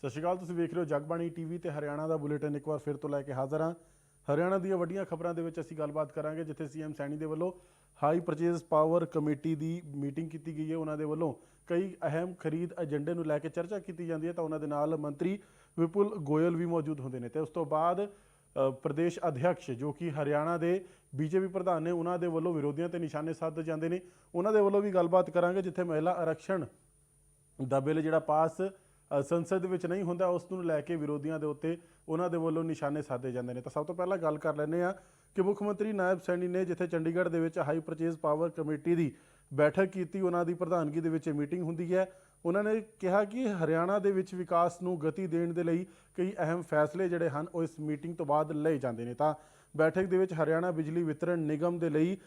ਸਤਿ ਸ਼੍ਰੀ ਅਕਾਲ। ਤੁਸੀਂ ਵੇਖ ਰਹੇ ਹੋ ਜਗਬਾਣੀ ਟੀਵੀ ਤੇ ਹਰਿਆਣਾ ਦਾ ਬੁਲੇਟਿਨ ਇੱਕ ਵਾਰ ਫਿਰ ਤੋਂ ਲੈ ਕੇ ਹਾਜ਼ਰ ਹਾਂ। ਹਰਿਆਣਾ ਦੀਆਂ ਵੱਡੀਆਂ ਖਬਰਾਂ ਦੇ ਵਿੱਚ ਅਸੀਂ ਗੱਲਬਾਤ ਕਰਾਂਗੇ, ਜਿੱਥੇ ਸੀਐਮ ਸੈਣੀ ਦੇ ਵੱਲੋਂ ਹਾਈ ਪਰਚੇਜ਼ ਪਾਵਰ ਕਮੇਟੀ ਦੀ ਮੀਟਿੰਗ ਕੀਤੀ ਗਈ ਹੈ। ਉਹਨਾਂ ਦੇ ਵੱਲੋਂ ਕਈ ਅਹਿਮ ਖਰੀਦ ਏਜੰਡੇ ਨੂੰ ਲੈ ਕੇ ਚਰਚਾ ਕੀਤੀ ਜਾਂਦੀ ਹੈ, ਤਾਂ ਉਹਨਾਂ ਦੇ ਨਾਲ ਮੰਤਰੀ ਵਿਪੁਲ ਗੋਇਲ ਵੀ ਮੌਜੂਦ ਹੁੰਦੇ ਨੇ। ਤੇ ਉਸ ਤੋਂ ਬਾਅਦ ਪ੍ਰਦੇਸ਼ ਅਧਿਕਸ਼ ਜੋ ਕਿ ਹਰਿਆਣਾ ਦੇ ਬੀਜੇਪੀ ਪ੍ਰਧਾਨ ਨੇ, ਉਹਨਾਂ ਦੇ ਵੱਲੋਂ ਵਿਰੋਧੀਆਂ ਤੇ ਨਿਸ਼ਾਨੇ ਸਾਧੇ ਜਾਂਦੇ ਨੇ। ਉਹਨਾਂ ਦੇ ਵੱਲੋਂ ਵੀ ਗੱਲਬਾਤ ਕਰਾਂਗੇ, ਜਿੱਥੇ ਮਹਿਲਾ ਆਰਕਸ਼ਣ ਦਾ ਬਿੱਲ ਜਿਹੜਾ ਪਾਸ ਸੰਸਦ ਵਿੱਚ ਨਹੀਂ ਹੁੰਦਾ, ਉਸ ਨੂੰ ਲੈ ਕੇ ਵਿਰੋਧੀਆਂ ਦੇ ਉੱਤੇ ਉਹਨਾਂ ਦੇ ਵੱਲੋਂ ਨਿਸ਼ਾਨੇ ਸਾਧੇ ਜਾਂਦੇ ਨੇ। ਤਾਂ ਸਭ ਤੋਂ ਪਹਿਲਾਂ ਗੱਲ ਕਰ ਲੈਂਦੇ ਹਾਂ ਕਿ ਮੁੱਖ ਮੰਤਰੀ ਨਾਇਬ ਸੈਣੀ ਨੇ ਜਿੱਥੇ ਚੰਡੀਗੜ੍ਹ ਦੇ ਵਿੱਚ ਹਾਈ ਪਰਚੇਜ਼ ਪਾਵਰ ਕਮੇਟੀ ਦੀ ਬੈਠਕ ਕੀਤੀ, ਉਹਨਾਂ ਦੀ ਪ੍ਰਧਾਨਗੀ ਦੇ ਵਿੱਚ ਮੀਟਿੰਗ ਹੁੰਦੀ ਹੈ। ਉਹਨਾਂ ਨੇ ਕਿਹਾ ਕਿ ਹਰਿਆਣਾ ਦੇ ਵਿੱਚ ਵਿਕਾਸ ਨੂੰ ਗਤੀ ਦੇਣ ਦੇ ਲਈ ਕਈ ਅਹਿਮ ਫੈਸਲੇ ਜਿਹੜੇ ਹਨ ਉਹ ਇਸ ਮੀਟਿੰਗ ਤੋਂ ਬਾਅਦ ਲਏ ਜਾਂਦੇ ਨੇ। ਤਾਂ ਬੈਠਕ ਦੇ ਵਿੱਚ ਹਰਿਆਣਾ ਬਿਜਲੀ ਵਿਤਰਣ ਨਿਗਮ ਦੇ ਲਈ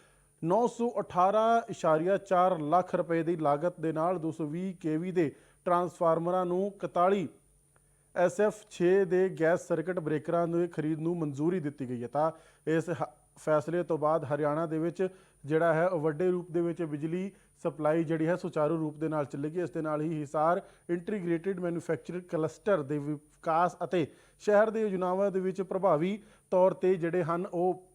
918.4 ਲੱਖ ਰੁਪਏ ਦੀ ਲਾਗਤ ਦੇ ਨਾਲ 220 ਕੇਵੀ ਦੇ ਟਰਾਂਸਫਾਰਮਰਾਂ ਨੂੰ 41 SF6 ਦੇ ਗੈਸ ਸਰਕਟ ਬ੍ਰੇਕਰਾਂ ਦੀ ਖਰੀਦ ਨੂੰ ਮਨਜ਼ੂਰੀ ਦਿੱਤੀ ਗਈ ਹੈ। ਤਾਂ ਇਸ ਫੈਸਲੇ ਤੋਂ ਬਾਅਦ ਹਰਿਆਣਾ ਦੇ ਵਿੱਚ ਜਿਹੜਾ ਹੈ ਉਹ ਵੱਡੇ ਰੂਪ ਦੇ ਵਿੱਚ ਬਿਜਲੀ ਸਪਲਾਈ ਜਿਹੜੀ ਹੈ ਸੁਚਾਰੂ ਰੂਪ ਦੇ ਨਾਲ ਚੱਲੇਗੀ। ਇਸ ਦੇ ਨਾਲ ਹੀ ਹਿਸਾਰ ਇੰਟੀਗ੍ਰੇਟਿਡ ਮੈਨੂਫੈਕਚਰਿੰਗ ਕਲਸਟਰ ਦੇ ਵਿਕਾਸ ਅਤੇ ਸ਼ਹਿਰ ਦੇ ਯੋਜਨਾਵਾਂ ਦੇ ਵਿੱਚ ਪ੍ਰਭਾਵੀ ਤੌਰ ਤੇ ਜਿਹੜੇ ਹਨ ਉਹ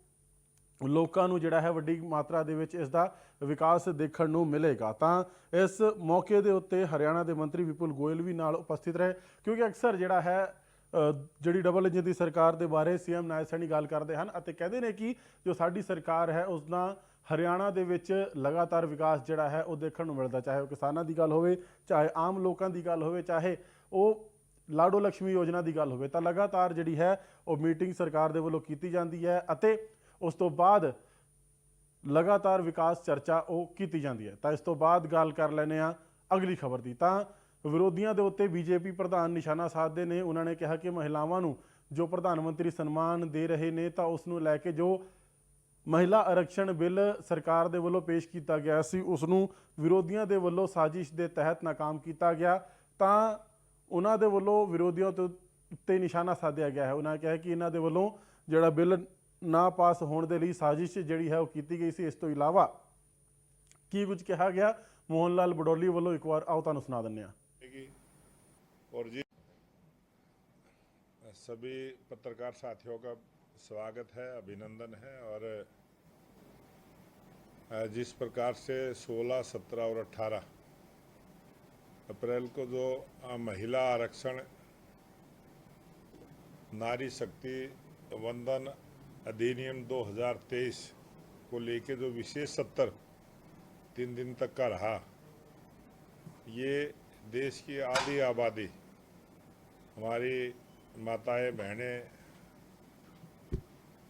ਲੋਕਾਂ ਨੂੰ ਜਿਹੜਾ ਹੈ ਵੱਡੀ ਮਾਤਰਾ ਦੇ ਵਿੱਚ ਇਸ ਦਾ ਵਿਕਾਸ ਦੇਖਣ ਨੂੰ ਮਿਲੇਗਾ। ਤਾਂ ਇਸ ਮੌਕੇ ਦੇ ਉੱਤੇ ਹਰਿਆਣਾ ਦੇ ਮੰਤਰੀ ਵਿਪੁਲ ਗੋਇਲ ਵੀ ਨਾਲ ਉਪਸਥਿਤ ਰਹੇ, ਕਿਉਂਕਿ ਅਕਸਰ ਜਿਹੜਾ ਹੈ ਜਿਹੜੀ ਡਬਲ ਇੰਜਨ ਦੀ ਸਰਕਾਰ ਦੇ ਬਾਰੇ ਸੀਐਮ ਨਾਇਬ ਸੈਣੀ ਗੱਲ ਕਰਦੇ ਹਨ ਅਤੇ ਕਹਿੰਦੇ ਨੇ ਕਿ ਜੋ ਸਾਡੀ ਸਰਕਾਰ ਹੈ ਉਸ ਨਾਲ ਹਰਿਆਣਾ ਦੇ ਵਿੱਚ ਲਗਾਤਾਰ ਵਿਕਾਸ ਜਿਹੜਾ ਹੈ ਉਹ ਦੇਖਣ ਨੂੰ ਮਿਲਦਾ, ਚਾਹੇ ਉਹ ਕਿਸਾਨਾਂ ਦੀ ਗੱਲ ਹੋਵੇ, ਚਾਹੇ ਆਮ ਲੋਕਾਂ ਦੀ ਗੱਲ ਹੋਵੇ, ਚਾਹੇ ਉਹ ਲਾਡੋ ਲక్ష్ਮੀ ਯੋਜਨਾ ਦੀ ਗੱਲ ਹੋਵੇ। ਤਾਂ ਲਗਾਤਾਰ ਜਿਹੜੀ ਹੈ ਉਹ ਮੀਟਿੰਗ ਸਰਕਾਰ ਦੇ ਵੱਲੋਂ ਕੀਤੀ ਜਾਂਦੀ ਹੈ ਅਤੇ ਉਸ ਤੋਂ ਬਾਅਦ ਲਗਾਤਾਰ ਵਿਕਾਸ ਚਰਚਾ ਉਹ ਕੀਤੀ ਜਾਂਦੀ ਹੈ। ਤਾਂ ਇਸ ਤੋਂ ਬਾਅਦ ਗੱਲ ਕਰ ਲੈਂਦੇ ਹਾਂ ਅਗਲੀ ਖਬਰ ਦੀ। ਤਾਂ ਵਿਰੋਧੀਆਂ ਦੇ ਉੱਤੇ ਬੀਜੇਪੀ ਪ੍ਰਧਾਨ ਨਿਸ਼ਾਨਾ ਸਾਧਦੇ ਨੇ। ਉਹਨਾਂ ਨੇ ਕਿਹਾ ਕਿ ਮਹਿਲਾਵਾਂ ਨੂੰ ਜੋ ਪ੍ਰਧਾਨ ਮੰਤਰੀ ਸਨਮਾਨ ਦੇ ਰਹੇ ਨੇ, ਤਾਂ ਉਸ ਨੂੰ ਲੈ ਕੇ ਜੋ ਮਹਿਲਾ ਆਰਕਸ਼ਣ ਬਿੱਲ ਸਰਕਾਰ ਦੇ ਵੱਲੋਂ ਪੇਸ਼ ਕੀਤਾ ਗਿਆ ਸੀ, ਉਸ ਨੂੰ ਵਿਰੋਧੀਆਂ ਦੇ ਵੱਲੋਂ ਸਾਜ਼ਿਸ਼ ਦੇ ਤਹਿਤ ਨਾਕਾਮ ਕੀਤਾ ਗਿਆ। ਤਾਂ ਉਹਨਾਂ ਦੇ ਵੱਲੋਂ ਵਿਰੋਧੀਆਂ ਉੱਤੇ ਨਿਸ਼ਾਨਾ ਸਾਧਿਆ ਗਿਆ ਹੈ। ਉਹਨਾਂ ਨੇ ਕਿਹਾ ਕਿ ਇਹਨਾਂ ਦੇ ਵੱਲੋਂ ਜਿਹੜਾ ਬਿੱਲ ਨਾ ਪਾਸ ਹੋਣ ਦੇ ਲਈ ਸਾਜ਼ਿਸ਼ ਜਿਹੜੀ ਹੈ ਉਹ ਕੀਤੀ ਗਈ ਸੀ। ਇਸ ਤੋਂ ਇਲਾਵਾ ਕੀ ਕੁਝ ਕਿਹਾ ਗਿਆ ਮੋਹਨ ਲਾਲ ਬਡੋਲੀ ਵੱਲੋਂ, ਇੱਕ ਵਾਰ ਆਓ ਤੁਹਾਨੂੰ ਸੁਣਾ ਦਿੰਦੇ ਹਾਂ। और जी सभी पत्रकार साथियों का स्वागत है, अभिनंदन है। और जिस प्रकार से 16, 17 और 18 अप्रैल को जो महिला आरक्षण नारी शक्ति वंदन अधिनियम 2023 को लेके जो विशेष सत्र 3 दिन तक का रहा, ये देश की आधी आबादी हमारी माताएं बहनें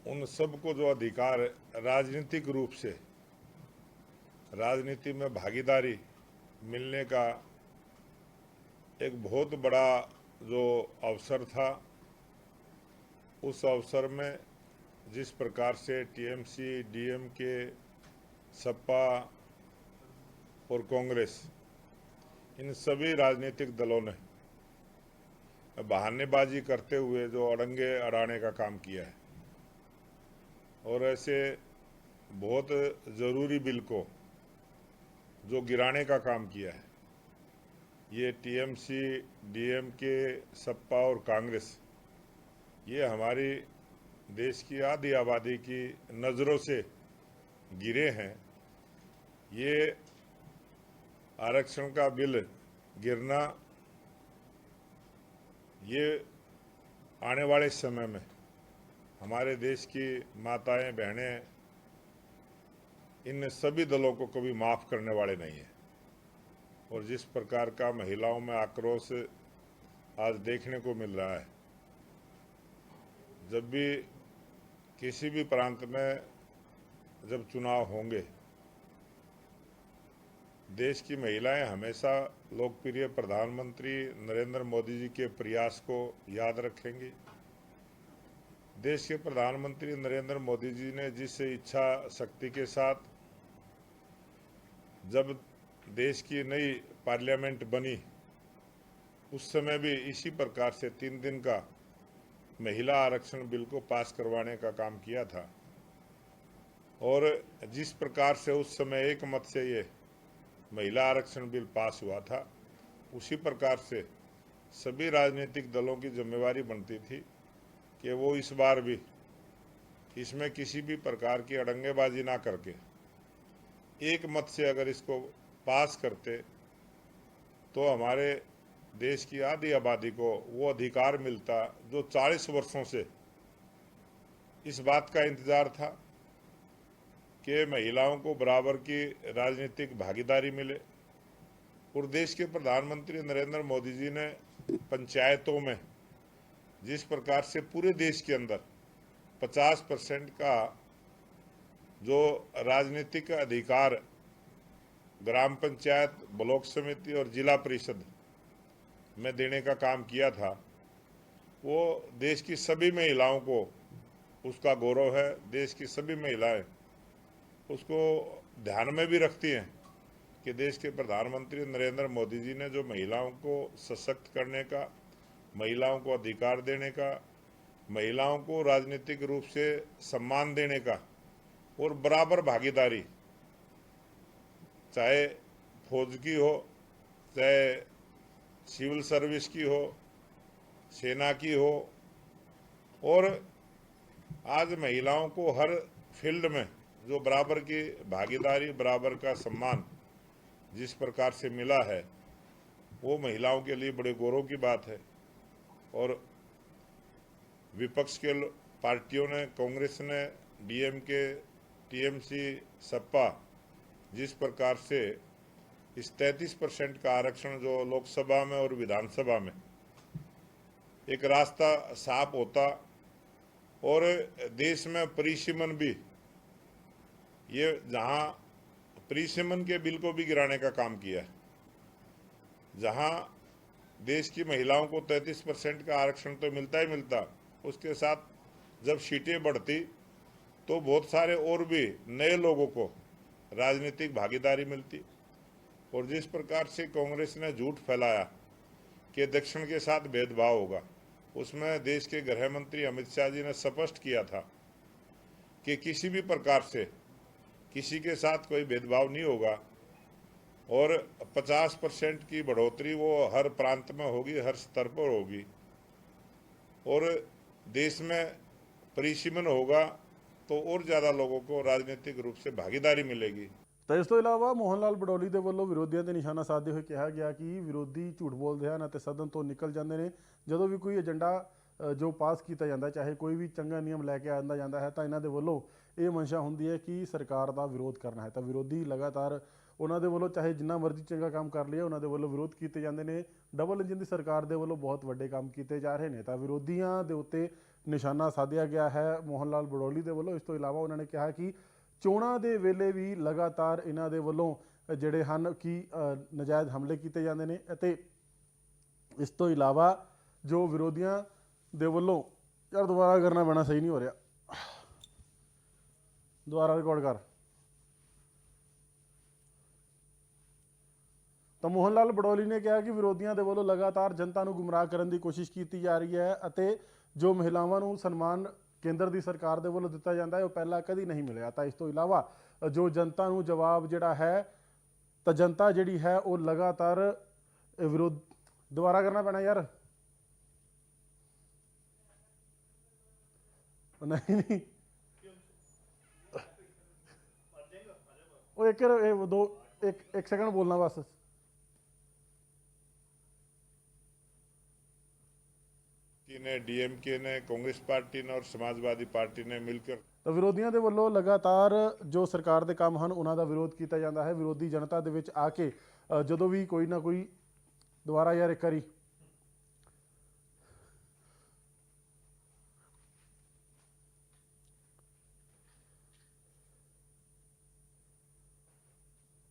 उन सबको जो अधिकार राजनीतिक रूप से राजनीति में भागीदारी मिलने का एक बहुत बड़ा जो अवसर था, उस अवसर में जिस प्रकार से टीएमसी, डीएमके, सपा और कांग्रेस, इन सभी राजनीतिक दलों ने बहानेबाजी करते हुए जो अड़ंगे अड़ाने का काम किया है और ऐसे बहुत ज़रूरी बिल को जो गिराने का काम किया है, ये टीएमसी, डीएमके, सपा और कांग्रेस, ये हमारी देश की आधी आबादी की नज़रों से गिरे हैं। ये आरक्षण का बिल गिरना ये आने वाले समय में हमारे देश की माताएं बहनें इन सभी दलों को कभी माफ़ करने वाले नहीं हैं। और जिस प्रकार का महिलाओं में आक्रोश आज देखने को मिल रहा है, जब भी किसी भी प्रांत में जब चुनाव होंगे, देश की महिलाएं हमेशा लोकप्रिय प्रधानमंत्री नरेंद्र मोदी जी के प्रयास को याद रखेंगी। देश के प्रधानमंत्री नरेंद्र मोदी जी ने जिस इच्छा शक्ति के साथ जब देश की नई पार्लियामेंट बनी, उस समय भी इसी प्रकार से 3 दिन का महिला आरक्षण बिल को पास करवाने का काम किया था। और जिस प्रकार से उस समय एक मत से ये महिला आरक्षण बिल पास हुआ था, उसी प्रकार से सभी राजनीतिक दलों की जिम्मेवारी बनती थी कि वो इस बार भी इसमें किसी भी प्रकार की अड़ंगेबाजी ना करके एक मत से अगर इसको पास करते तो हमारे देश की आधी आबादी को वो अधिकार मिलता जो 40 वर्षों से इस बात का इंतजार था कि महिलाओं को बराबर की राजनीतिक भागीदारी मिले। और देश के प्रधानमंत्री नरेंद्र मोदी जी ने पंचायतों में जिस प्रकार से पूरे देश के अंदर 50% का जो राजनीतिक अधिकार ग्राम पंचायत, ब्लॉक समिति और जिला परिषद में देने का काम किया था, वो देश की सभी महिलाओं को उसका गौरव है। देश की सभी महिलाएं उसको ध्यान में भी रखती हैं कि देश के प्रधानमंत्री नरेंद्र मोदी जी ने जो महिलाओं को सशक्त करने का, महिलाओं को अधिकार देने का, महिलाओं को राजनीतिक रूप से सम्मान देने का और बराबर भागीदारी, चाहे फौज की हो, चाहे सिविल सर्विस की हो, सेना की हो, और आज महिलाओं को हर फील्ड में जो बराबर की भागीदारी, बराबर का सम्मान जिस प्रकार से मिला है, वो महिलाओं के लिए बड़े गौरव की बात है। और विपक्ष के पार्टियों ने, कांग्रेस ने, डीएमके, टीएमसी, सपा जिस प्रकार से इस 33% का आरक्षण जो लोकसभा में और विधानसभा में एक रास्ता साफ होता और देश में परिसीमन भी, ये जहां परिसीमन के बिल को भी गिराने का काम किया है, जहां देश की महिलाओं को 33% का आरक्षण तो मिलता ही मिलता, उसके साथ जब सीटें बढ़ती तो बहुत सारे और भी नए लोगों को राजनीतिक भागीदारी मिलती। और जिस प्रकार से कांग्रेस ने झूठ फैलाया कि दक्षिण के साथ भेदभाव होगा, उसमें देश के गृह मंत्री अमित शाह जी ने स्पष्ट किया था कि किसी भी प्रकार से किसी के साथ कोई भेदभाव नहीं होगा और 50% की बढ़ोतरी वो हर प्रांत में होगी, हर स्तर पर होगी, और देश में परिसीमन होगा तो और ज़्यादा लोगों को राजनीतिक रूप से भागीदारी मिलेगी। ਤਾਂ ਇਸ ਤੋਂ ਇਲਾਵਾ ਮੋਹਨ ਲਾਲ ਬਡੋਲੀ ਦੇ ਵੱਲੋਂ ਵਿਰੋਧੀਆਂ ਤੇ ਨਿਸ਼ਾਨਾ ਸਾਧਦੇ ਹੋਏ ਕਿਹਾ ਗਿਆ ਕਿ ਵਿਰੋਧੀ ਝੂਠ ਬੋਲਦੇ ਹਨ ਅਤੇ ਸਦਨ ਤੋਂ ਨਿਕਲ ਜਾਂਦੇ ਨੇ ਜਦੋਂ ਵੀ ਕੋਈ ਏਜੰਡਾ ਜੋ ਪਾਸ ਕੀਤਾ ਜਾਂਦਾ, ਚਾਹੇ ਕੋਈ ਵੀ ਚੰਗਾ ਨਿਯਮ ਲੈ ਕੇ ਆਂਦਾ ਜਾਂਦਾ ਹੈ, ਤਾਂ ਇਹਨਾਂ ਦੇ ਵੱਲੋਂ ਇਹ ਮਨਸ਼ਾ ਹੁੰਦੀ ਹੈ ਕਿ ਸਰਕਾਰ ਦਾ ਵਿਰੋਧ ਕਰਨਾ ਹੈ। ਤਾਂ ਵਿਰੋਧੀ ਲਗਾਤਾਰ ਉਹਨਾਂ ਦੇ ਵੱਲੋਂ ਚਾਹੇ ਜਿੰਨਾ ਮਰਜ਼ੀ ਚੰਗਾ ਕੰਮ ਕਰ ਲਿਆ, ਉਹਨਾਂ ਦੇ ਵੱਲੋਂ ਵਿਰੋਧ ਕੀਤੇ ਜਾਂਦੇ ਨੇ। ਡਬਲ ਇੰਜਨ ਦੀ ਸਰਕਾਰ ਦੇ ਵੱਲੋਂ ਬਹੁਤ ਵੱਡੇ ਕੰਮ ਕੀਤੇ ਜਾ ਰਹੇ ਨੇ, ਤਾਂ ਵਿਰੋਧੀਆਂ ਦੇ ਉੱਤੇ ਨਿਸ਼ਾਨਾ ਸਾਧਿਆ ਗਿਆ ਹੈ ਮੋਹਨ ਲਾਲ ਬਡੋਲੀ ਦੇ ਵੱਲੋਂ। ਇਸ ਤੋਂ ਇਲਾਵਾ ਉਹਨਾਂ ਨੇ ਕਿਹਾ ਕਿ ਚੋਣਾਂ ਦੇ ਵੇਲੇ ਵੀ ਲਗਾਤਾਰ ਇਹਨਾਂ ਦੇ ਵੱਲੋਂ ਜਿਹੜੇ ਹਨ ਕਿ ਨਜਾਇਜ਼ ਹਮਲੇ ਕੀਤੇ ਜਾਂਦੇ ਨੇ। ਅਤੇ ਇਸ ਤੋਂ ਇਲਾਵਾ ਜੋ ਵਿਰੋਧੀਆਂ ਦੇ ਵੱਲੋਂ, ਯਾਰ ਦੁਬਾਰਾ ਕਰਨਾ ਪੈਣਾ, ਸਹੀ ਨਹੀਂ ਹੋ ਰਿਹਾ, ਦੁਬਾਰਾ ਰਿਕਾਰਡ ਕਰ। ਤਾਂ ਮੋਹਨ ਲਾਲ ਬਡੋਲੀ ਨੇ ਕਿਹਾ ਕਿ ਵਿਰੋਧੀਆਂ ਦੇ ਵੱਲੋਂ ਲਗਾਤਾਰ ਜਨਤਾ ਨੂੰ ਗੁੰਮਰਾਹ ਕਰਨ ਦੀ ਕੋਸ਼ਿਸ਼ ਕੀਤੀ ਜਾ ਰਹੀ ਹੈ ਅਤੇ ਜੋ ਮਹਿਲਾਵਾਂ ਨੂੰ ਸਨਮਾਨ ਕੇਂਦਰ ਦੀ ਸਰਕਾਰ ਦੇ ਵੱਲੋਂ ਦਿੱਤਾ ਜਾਂਦਾ ਹੈ ਉਹ ਪਹਿਲਾਂ ਕਦੀ ਨਹੀਂ ਮਿਲਿਆ। ਤਾਂ ਇਸ ਤੋਂ ਇਲਾਵਾ ਜੋ ਜਨਤਾ ਨੂੰ ਜਵਾਬ ਜਿਹੜਾ ਹੈ, ਤਾਂ ਜਨਤਾ ਜਿਹੜੀ ਹੈ ਉਹ ਲਗਾਤਾਰ ਵਿਰੋਧ, ਦੁਬਾਰਾ ਕਰਨਾ ਪੈਣਾ ਯਾਰ, ਨਹੀਂ ਨਹੀਂ ਉਹ ਇੱਕ ਸੈਕਿੰਡ ਬੋਲਣਾ ਬਸ। ने, डीएमके ने, कांग्रेस पार्टी ने और समाजवादी पार्टी ने मिलकर ਤਾਂ ਵਿਰੋਧੀਆਂ ਦੇ ਵੱਲੋਂ ਲਗਾਤਾਰ ਜੋ ਸਰਕਾਰ ਦੇ ਕੰਮ ਹਨ ਉਹਨਾਂ ਦਾ ਵਿਰੋਧ ਕੀਤਾ ਜਾਂਦਾ ਹੈ। ਵਿਰੋਧੀ ਜਨਤਾ ਦੇ ਵਿੱਚ ਆ ਕੇ ਜਦੋਂ ਵੀ ਕੋਈ ਨਾ ਕੋਈ, ਦੁਬਾਰਾ ਯਾਰ ਇੱਕ ਵਾਰੀ,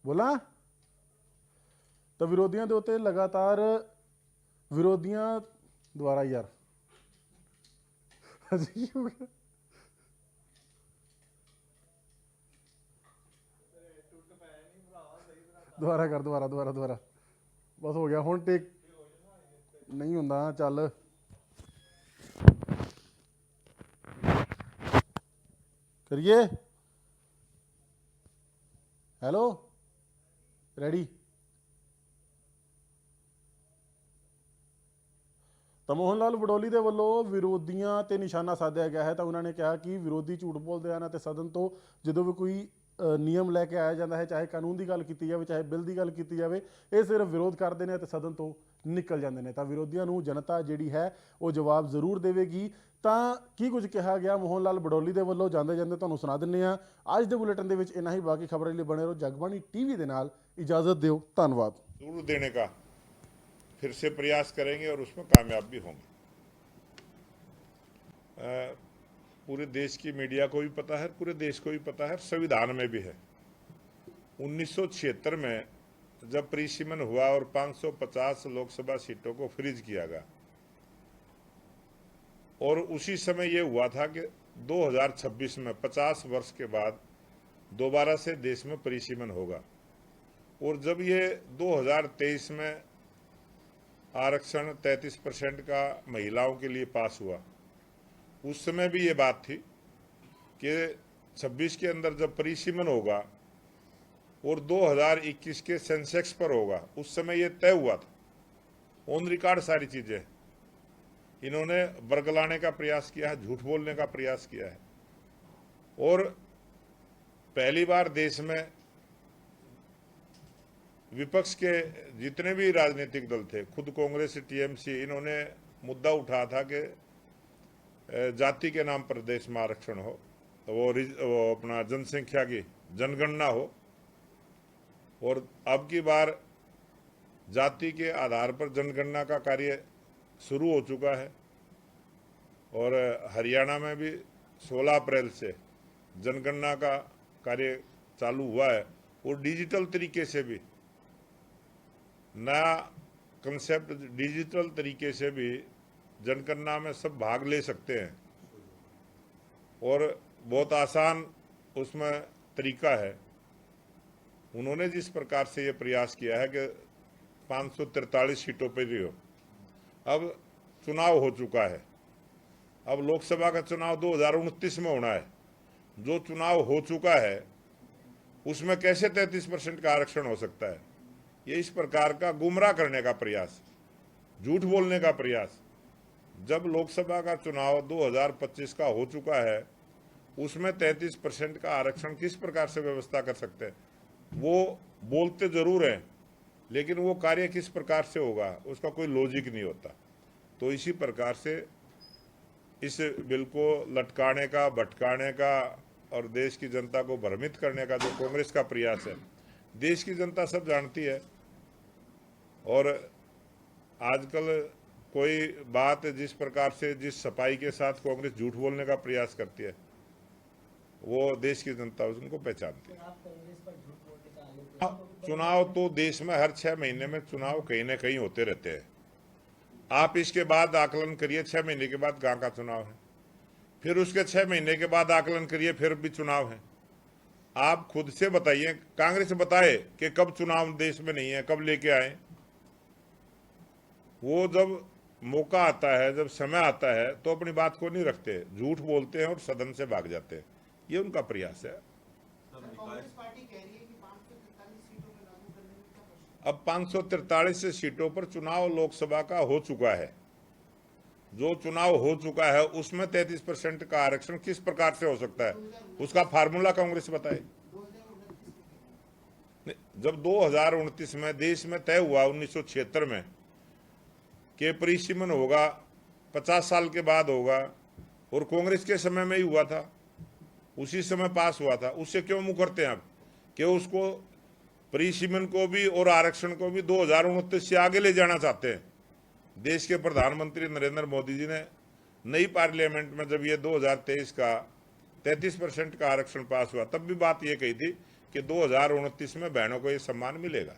ਬੋਲਾਂ, ਤਾਂ ਵਿਰੋਧੀਆਂ ਦੇ ਉੱਤੇ ਲਗਾਤਾਰ ਵਿਰੋਧੀਆਂ, ਦੁਬਾਰਾ ਯਾਰ ਦੁਬਾਰਾ ਕਰ, ਦੁਬਾਰਾ ਬਸ ਹੋ ਗਿਆ ਹੁਣ, ਟੇਕ ਨਹੀਂ ਹੁੰਦਾ, ਚੱਲ ਕਰੀਏ। Hello, ready. ਤਾਂ ਮੋਹਨ ਲਾਲ ਵਡੋਲੀ ਦੇ ਵੱਲੋਂ ਵਿਰੋਧੀਆਂ ਤੇ ਨਿਸ਼ਾਨਾ ਸਾਧਿਆ ਗਿਆ ਹੈ। ਤਾਂ ਉਹਨਾਂ ਨੇ ਕਿਹਾ ਕਿ ਵਿਰੋਧੀ ਝੂਠ ਬੋਲਦੇ ਹਨ ਅਤੇ ਸਦਨ ਤੋਂ ਜਦੋਂ ਵੀ ਕੋਈ ਨਿਯਮ ਲੈ ਕੇ ਆਇਆ ਜਾਂਦਾ ਹੈ, ਚਾਹੇ ਕਾਨੂੰਨ ਦੀ ਗੱਲ ਕੀਤੀ ਜਾਵੇ, ਚਾਹੇ ਬਿੱਲ ਦੀ ਗੱਲ ਕੀਤੀ ਜਾਵੇ, ਇਹ ਸਿਰਫ ਵਿਰੋਧ ਕਰਦੇ ਨੇ ਅਤੇ ਸਦਨ ਤੋਂ ਨਿਕਲ ਜਾਂਦੇ ਨੇ। ਤਾਂ ਵਿਰੋਧੀਆਂ ਨੂੰ ਜਨਤਾ ਜਿਹੜੀ ਹੈ ਉਹ ਜਵਾਬ ਜ਼ਰੂਰ ਦੇਵੇਗੀ। ਤਾਂ ਕੀ ਕੁਝ ਕਿਹਾ ਗਿਆ ਮੋਹਨ ਲਾਲ ਵਡੋਲੀ ਦੇ ਵੱਲੋਂ, ਜਾਂਦੇ ਜਾਂਦੇ ਤੁਹਾਨੂੰ ਸੁਣਾ ਦਿੰਦੇ ਹਾਂ। ਅੱਜ ਦੇ ਬੁਲੇਟਿਨ ਦੇ ਵਿੱਚ ਇੰਨਾ ਹੀ। ਬਾਕੀ ਖਬਰਾਂ ਲਈ ਬਣੇ ਰਹੋ ਜਗਬਾਣੀ ਟੀਵੀ ਦੇ ਨਾਲ। इजाजत दियो, धन्यवाद। जरूर देने का फिर से प्रयास करेंगे और उसमें कामयाब भी होंगे। पूरे देश की मीडिया को भी पता है, पूरे देश को भी पता है, संविधान में भी है। 1976 में जब परिसीमन हुआ और 550 लोकसभा सीटों को फ्रीज किया गया, और उसी समय ये हुआ था कि 2026 में 50 वर्ष के बाद दोबारा से देश में परिसीमन होगा। और जब ये 2023 में आरक्षण 33% का महिलाओं के लिए पास हुआ, उस समय भी ये बात थी कि 26 के अंदर जब परिसीमन होगा और 2021 के सेंसेक्स पर होगा, उस समय ये तय हुआ था। ऑन रिकॉर्ड सारी चीजें। इन्होंने बरगलाने का प्रयास किया है, झूठ बोलने का प्रयास किया है। और पहली बार देश में विपक्ष के जितने भी राजनीतिक दल थे, खुद कांग्रेस, टीएमसी, इन्होंने मुद्दा उठाया था कि जाति के नाम पर देश में आरक्षण हो, वो अपना जनसंख्या की जनगणना हो। और अब की बार जाति के आधार पर जनगणना का कार्य शुरू हो चुका है। और हरियाणा में भी 16 अप्रैल से जनगणना का कार्य चालू हुआ है। और डिजिटल तरीके से भी, नया कंसेप्ट, डिजिटल तरीके से भी जनगणना में सब भाग ले सकते हैं। और बहुत आसान उसमें तरीका है। उन्होंने जिस प्रकार से ये प्रयास किया है कि 543 सीटों पर ही हो। अब चुनाव हो चुका है, अब लोकसभा का चुनाव 2029 में होना है। जो चुनाव हो चुका है उसमें कैसे 33% का आरक्षण हो सकता है? ये इस प्रकार का गुमराह करने का प्रयास, झूठ बोलने का प्रयास। जब लोकसभा का चुनाव 2025 का हो चुका है, उसमें 33% का आरक्षण किस प्रकार से व्यवस्था कर सकते हैं? वो बोलते जरूर हैं, लेकिन वो कार्य किस प्रकार से होगा उसका कोई लॉजिक नहीं होता। तो इसी प्रकार से इस बिल को लटकाने का, भटकाने का और देश की जनता को भ्रमित करने का जो कांग्रेस का प्रयास है, देश की जनता सब जानती है। और आजकल कोई बात जिस प्रकार से, जिस सफाई के साथ कांग्रेस झूठ बोलने का प्रयास करती है, वो देश की जनता उनको पहचानती है। चुनाव तो देश में हर 6 महीने में चुनाव कहीं ना कहीं होते रहते हैं। आप इसके बाद आकलन करिए, 6 महीने के बाद कहाँ का चुनाव है, फिर उसके 6 महीने के बाद आकलन करिए, फिर भी चुनाव है। आप खुद से बताइए, कांग्रेस बताए कि कब चुनाव देश में नहीं है, कब लेके आए। वो जब मौका आता है, जब समय आता है, तो अपनी बात को नहीं रखते, झूठ बोलते हैं और सदन से भाग जाते हैं। ये उनका प्रयास है। अब 543 सीटों पर चुनाव लोकसभा का हो चुका है। जो चुनाव हो चुका है उसमें 33% का आरक्षण किस प्रकार से हो सकता है, उसका फार्मूला कांग्रेस बताए। जब 2029 में देश में तय हुआ 1976 में कि परिसीमन होगा, 50 साल के बाद होगा, और कांग्रेस के समय में ही हुआ था, उसी समय पास हुआ था। उससे क्यों मुँह करते हैं अब कि उसको परिसीमन को भी और आरक्षण को भी 2029 से आगे ले जाना चाहते हैं। देश के प्रधानमंत्री नरेंद्र मोदी जी ने नई पार्लियामेंट में जब ये 2023 का 33% का आरक्षण पास हुआ, तब भी बात ये कही थी कि 2029 में बहनों को ये सम्मान मिलेगा।